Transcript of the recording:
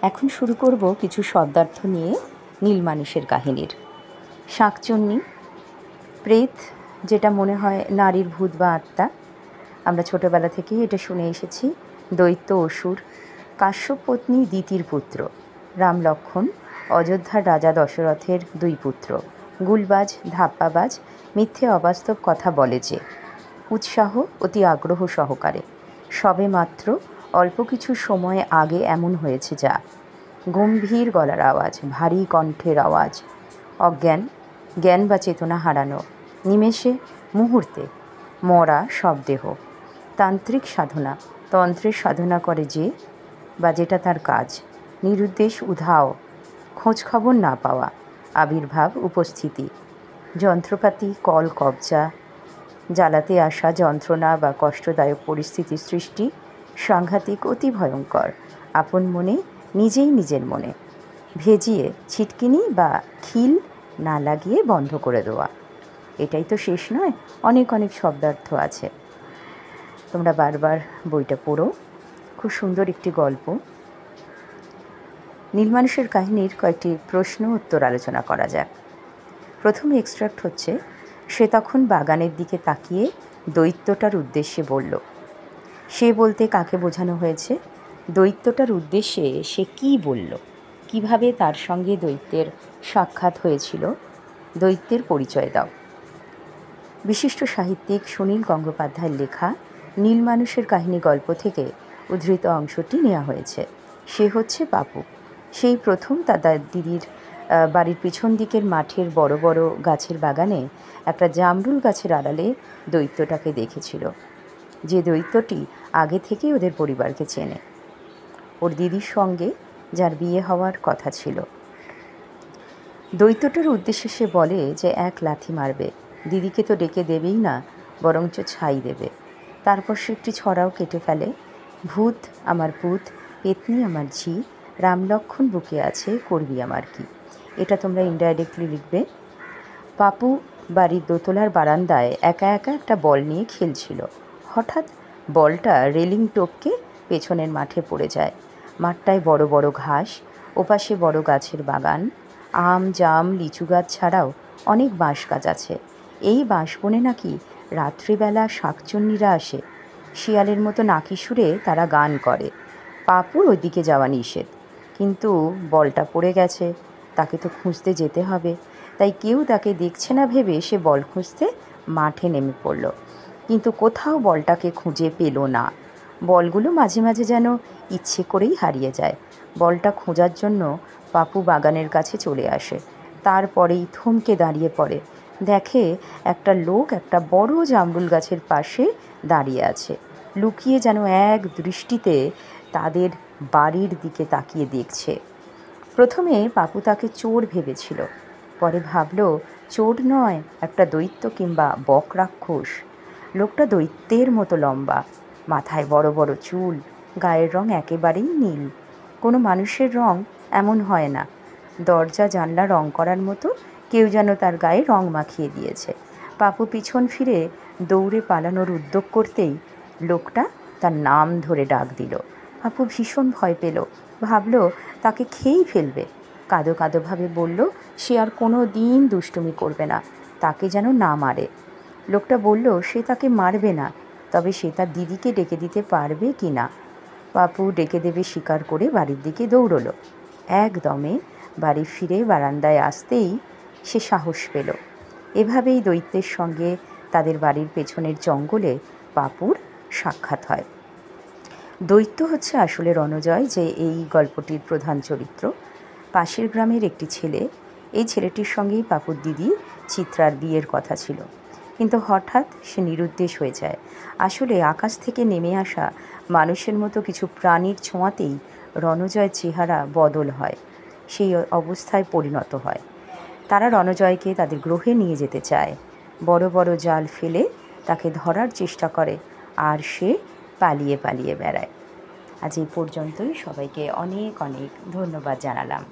এখন শুরু করব কিছু শব্দার্থ নিয়ে নীলমানুষের কাহিনীর। শাঁকচুন্নি, প্রেত, যেটা মনে হয় নারীর ভূত বা আত্মা। আমরা ছোটোবেলা থেকেই এটা শুনে এসেছি। দৈত্য অসুর, কাশ্যপ পত্নী দিতির পুত্র, রাম লক্ষ্মণ, অযোধ্যার রাজা দশরথের দুই পুত্র, গুলবাজ, ধাপ্পাবাজ, মিথ্যে অবাস্তব কথা বলে যে, উৎসাহ অতি আগ্রহ সহকারে, সবে মাত্র অল্প কিছু সময় আগে এমন হয়েছে যা, গম্ভীর গলার আওয়াজ, ভারী কণ্ঠের আওয়াজ, অজ্ঞান, জ্ঞান বা চেতনা হারানো, নিমেষে, মুহূর্তে, মরা সব দেহ, তান্ত্রিক সাধনা, তন্ত্রের সাধনা করে যে বা যেটা তার কাজ, নিরুদ্দেশ উধাও, খোঁজখবর না পাওয়া, আবির্ভাব উপস্থিতি, যন্ত্রপাতি, কল কবজা, জ্বালাতে আসা যন্ত্রণা বা কষ্টদায়ক পরিস্থিতির সৃষ্টি, সাংঘাতিক, অতি ভয়ঙ্কর, আপন মনে, নিজেই নিজের মনে, ভেজিয়ে ছিটকিনি বা খিল না লাগিয়ে বন্ধ করে দেওয়া। এটাই তো শেষ নয়, অনেক অনেক শব্দার্থ আছে। তোমরা বারবার বইটা পড়ো, খুব সুন্দর একটি গল্প। নীলমানুষের কাহিনীর কয়েকটি প্রশ্ন উত্তর আলোচনা করা যাক। প্রথম এক্সট্রাক্ট হচ্ছে, সে তখন বাগানের দিকে তাকিয়ে দৈত্যটার উদ্দেশ্যে বলল। সে বলতে কাকে বোঝানো হয়েছে? দৈত্যটার উদ্দেশ্যে সে কি বলল, কিভাবে তার সঙ্গে দৈত্যের সাক্ষাৎ হয়েছিল, দৈত্যের পরিচয় দাও। বিশিষ্ট সাহিত্যিক সুনীল গঙ্গোপাধ্যায়ের লেখা নীলমানুষের কাহিনী গল্প থেকে উদ্ধৃত অংশটি নেওয়া হয়েছে। সে হচ্ছে পাপু। সেই প্রথম তার দিদির বাড়ির পিছন দিকের মাঠের বড় বড় গাছের বাগানে একটা জামরুল গাছের আড়ালে দৈত্যটাকে দেখেছিল, যে দৈত্যটি আগে থেকেই ওদের পরিবারকে চেনে, ওর দিদির সঙ্গে যার বিয়ে হওয়ার কথা ছিল। দৈত্যটার উদ্দেশ্যে সে বলে যে এক লাথি মারবে, দিদিকে তো ডেকে দেবেই না, বরঞ্চ ছাই দেবে। তারপর সে একটি ছড়াও কেটে ফেলে, ভূত আমার পুত, পেতনি আমার ঝি, রাম লক্ষ্মণ বুকে আছে, করবি আমার কি। এটা তোমরা ইনডাইরেক্টলি লিখবে। পাপু বাড়ির দোতলার বারান্দায় একা একা একটা বল নিয়ে খেলছিল। হঠাৎ বলটা রেলিং টপকে পেছনের মাঠে পড়ে যায়। মাঠটায় বড় বড় ঘাস, ওপাশে বড় গাছের বাগান, আম, জাম, লিচু গাছ ছাড়াও অনেক বাঁশ গাছ আছে। এই বাঁশবনে নাকি রাত্রিবেলা শাঁকচুন্নিরা আসে, শিয়ালের মতো নাকি সুরে তারা গান করে। পাপুর ওইদিকে যাওয়া নিষেধ, কিন্তু বলটা পড়ে গেছে, তাকে তো খুঁজতে যেতে হবে। তাই কেউ তাকে দেখছে না ভেবে সে বল খুঁজতে মাঠে নেমে পড়ল, কিন্তু কোথাও বলটাকে খুঁজে পেল না। বলগুলো মাঝে মাঝে যেন ইচ্ছে করেই হারিয়ে যায়। বলটা খোঁজার জন্য পাপু বাগানের কাছে চলে আসে। তারপরেই থমকে দাঁড়িয়ে পড়ে, দেখে একটা লোক একটা বড় জামরুল গাছের পাশে দাঁড়িয়ে আছে, লুকিয়ে যেন এক দৃষ্টিতে তাদের বাড়ির দিকে তাকিয়ে দেখছে। প্রথমে পাপু তাকে চোর ভেবেছিল, পরে ভাবল চোর নয়, একটা দৈত্য কিংবা বক রাক্ষস। লোকটা দৈত্যের মতো লম্বা, মাথায় বড় বড় চুল, গায়ের রং একেবারেই নীল, কোনো মানুষের রং এমন হয় না। দরজা জানলা রং করার মতো কেউ যেন তার গায়ে রং মাখিয়ে দিয়েছে। পাপু পিছন ফিরে দৌড়ে পালানোর উদ্যোগ করতেই লোকটা তার নাম ধরে ডাক দিল। পাপু ভীষণ ভয় পেল, ভাবল তাকে খেয়েই ফেলবে। কাঁদো কাঁদোভাবে বলল সে আর কোনো দিন দুষ্টুমি করবে না, তাকে যেন না মারে। লোকটা বলল সে তাকে মারবে না, তবে সে তার দিদিকে ডেকে দিতে পারবে কি না। পাপু ডেকে দেবে স্বীকার করে বাড়ির দিকে দৌড়লো। একদমে বাড়ি ফিরে বারান্দায় আসতেই সে সাহস পেল। এভাবেই দৈত্যের সঙ্গে তাদের বাড়ির পেছনের জঙ্গলে পাপুর সাক্ষাৎ হয়। দৈত্য হচ্ছে আসলে রণজয়, যে এই গল্পটির প্রধান চরিত্র। পাশের গ্রামের একটি ছেলে, এই ছেলেটির সঙ্গেই পাপুর দিদি চিত্রার বিয়ের কথা ছিল, কিন্তু হঠাৎ সে নিরুদ্দেশ হয়ে যায়। আসলে আকাশ থেকে নেমে আসা মানুষের মতো কিছু প্রাণীর ছোঁয়াতেই রণজয়ের চেহারা বদল হয়, সেই অবস্থায় পরিণত হয়। তারা রণজয়কে তাদের গ্রহে নিয়ে যেতে চায়, বড় বড় জাল ফেলে তাকে ধরার চেষ্টা করে, আর সে পালিয়ে পালিয়ে বেড়ায়। আজ এই পর্যন্তই। সবাইকে অনেক অনেক ধন্যবাদ জানালাম।